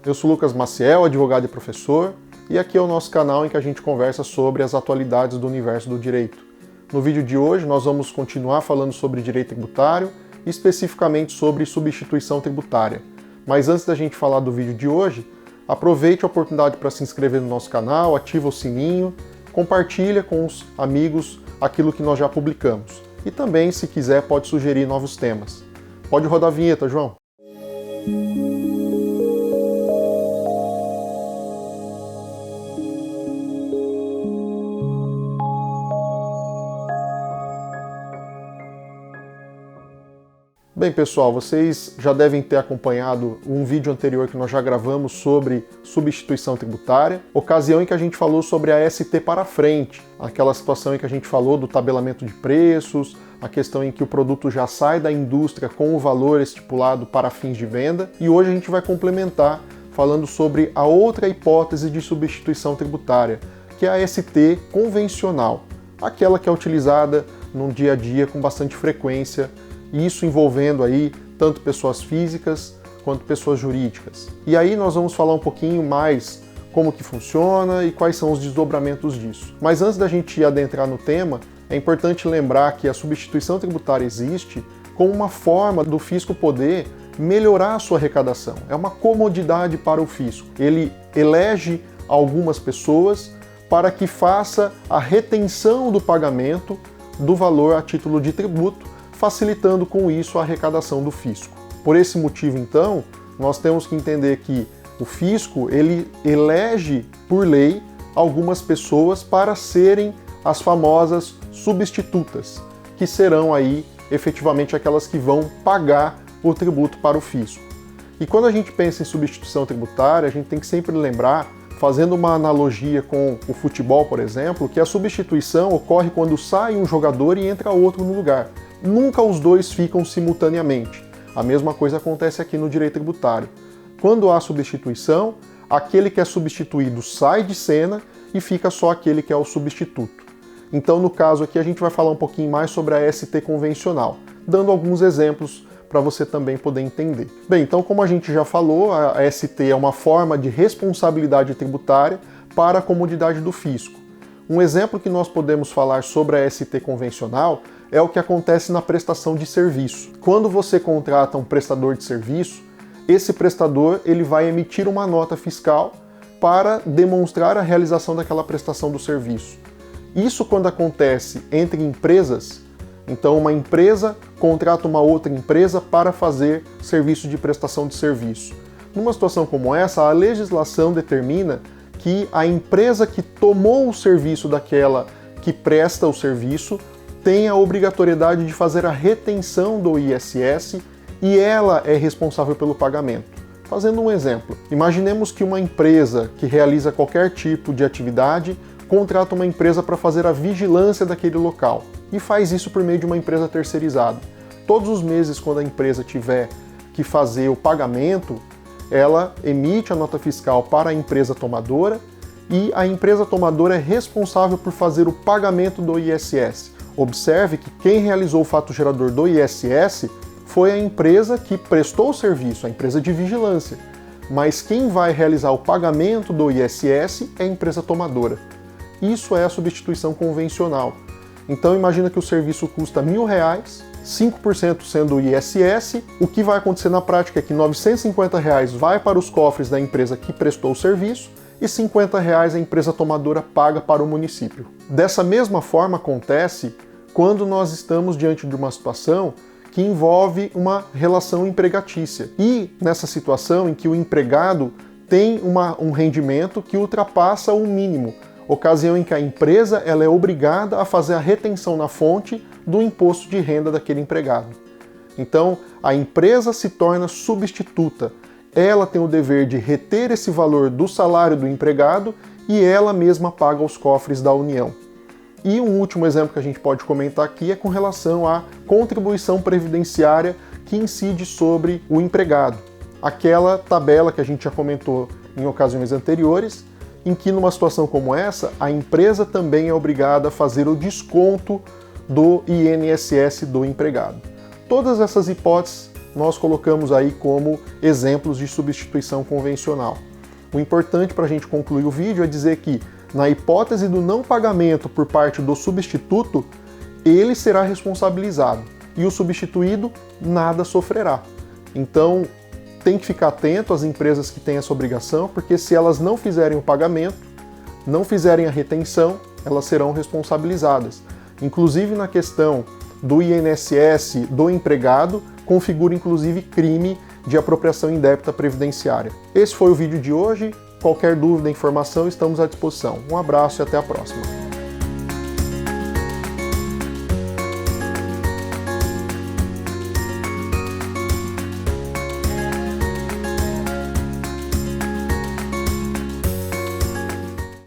Eu sou Lucas Maciel, advogado e professor, e aqui é o nosso canal em que a gente conversa sobre as atualidades do universo do direito. No vídeo de hoje nós vamos continuar falando sobre direito tributário, especificamente sobre substituição tributária. Mas antes da gente falar do vídeo de hoje, aproveite a oportunidade para se inscrever no nosso canal, ativa o sininho, compartilha com os amigos aquilo que nós já publicamos. E também, se quiser, pode sugerir novos temas. Pode rodar a vinheta, João. Bem, pessoal, vocês já devem ter acompanhado um vídeo anterior que nós já gravamos sobre substituição tributária, ocasião em que a gente falou sobre a ST para frente, aquela situação em que a gente falou do tabelamento de preços, a questão em que o produto já sai da indústria com o valor estipulado para fins de venda, e hoje a gente vai complementar falando sobre a outra hipótese de substituição tributária, que é a ST convencional, aquela que é utilizada no dia a dia com bastante frequência, isso envolvendo aí tanto pessoas físicas quanto pessoas jurídicas. E aí nós vamos falar um pouquinho mais como que funciona e quais são os desdobramentos disso. Mas antes da gente adentrar no tema, é importante lembrar que a substituição tributária existe como uma forma do fisco poder melhorar a sua arrecadação. É uma comodidade para o fisco. Ele elege algumas pessoas para que faça a retenção do pagamento do valor a título de tributo, facilitando com isso a arrecadação do fisco. Por esse motivo, então, nós temos que entender que o fisco ele elege por lei algumas pessoas para serem as famosas substitutas, que serão aí efetivamente aquelas que vão pagar o tributo para o fisco. E quando a gente pensa em substituição tributária, a gente tem que sempre lembrar, fazendo uma analogia com o futebol, por exemplo, que a substituição ocorre quando sai um jogador e entra outro no lugar. Nunca os dois ficam simultaneamente. A mesma coisa acontece aqui no direito tributário. Quando há substituição, aquele que é substituído sai de cena e fica só aquele que é o substituto. Então, no caso aqui, a gente vai falar um pouquinho mais sobre a ST convencional, dando alguns exemplos para você também poder entender. Bem, então, como a gente já falou, a ST é uma forma de responsabilidade tributária para a comodidade do fisco. Um exemplo que nós podemos falar sobre a ST convencional é o que acontece na prestação de serviço. Quando você contrata um prestador de serviço, esse prestador ele vai emitir uma nota fiscal para demonstrar a realização daquela prestação do serviço. Isso quando acontece entre empresas, então uma empresa contrata uma outra empresa para fazer serviço de prestação de serviço. Numa situação como essa, a legislação determina que a empresa que tomou o serviço daquela que presta o serviço tem a obrigatoriedade de fazer a retenção do ISS e ela é responsável pelo pagamento. Fazendo um exemplo, imaginemos que uma empresa que realiza qualquer tipo de atividade contrata uma empresa para fazer a vigilância daquele local e faz isso por meio de uma empresa terceirizada. Todos os meses, quando a empresa tiver que fazer o pagamento, ela emite a nota fiscal para a empresa tomadora e a empresa tomadora é responsável por fazer o pagamento do ISS. Observe que quem realizou o fato gerador do ISS foi a empresa que prestou o serviço, a empresa de vigilância. Mas quem vai realizar o pagamento do ISS é a empresa tomadora. Isso é a substituição convencional. Então imagina que o serviço custa R$1.000, 5% sendo o ISS, o que vai acontecer na prática é que R$950 vai para os cofres da empresa que prestou o serviço e R$50 a empresa tomadora paga para o município. Dessa mesma forma acontece quando nós estamos diante de uma situação que envolve uma relação empregatícia. E nessa situação em que o empregado tem um rendimento que ultrapassa o mínimo, ocasião em que a empresa ela é obrigada a fazer a retenção na fonte do imposto de renda daquele empregado. Então, a empresa se torna substituta. Ela tem o dever de reter esse valor do salário do empregado e ela mesma paga aos cofres da União. E um último exemplo que a gente pode comentar aqui é com relação à contribuição previdenciária que incide sobre o empregado. Aquela tabela que a gente já comentou em ocasiões anteriores, em que numa situação como essa, a empresa também é obrigada a fazer o desconto do INSS do empregado. Todas essas hipóteses nós colocamos aí como exemplos de substituição convencional. O importante para a gente concluir o vídeo é dizer que, na hipótese do não pagamento por parte do substituto, ele será responsabilizado e o substituído nada sofrerá. Então, tem que ficar atento às empresas que têm essa obrigação, porque se elas não fizerem o pagamento, não fizerem a retenção, elas serão responsabilizadas. Inclusive na questão do INSS do empregado, configura inclusive crime de apropriação indébita previdenciária. Esse foi o vídeo de hoje. Qualquer dúvida, informação, estamos à disposição. Um abraço e até a próxima.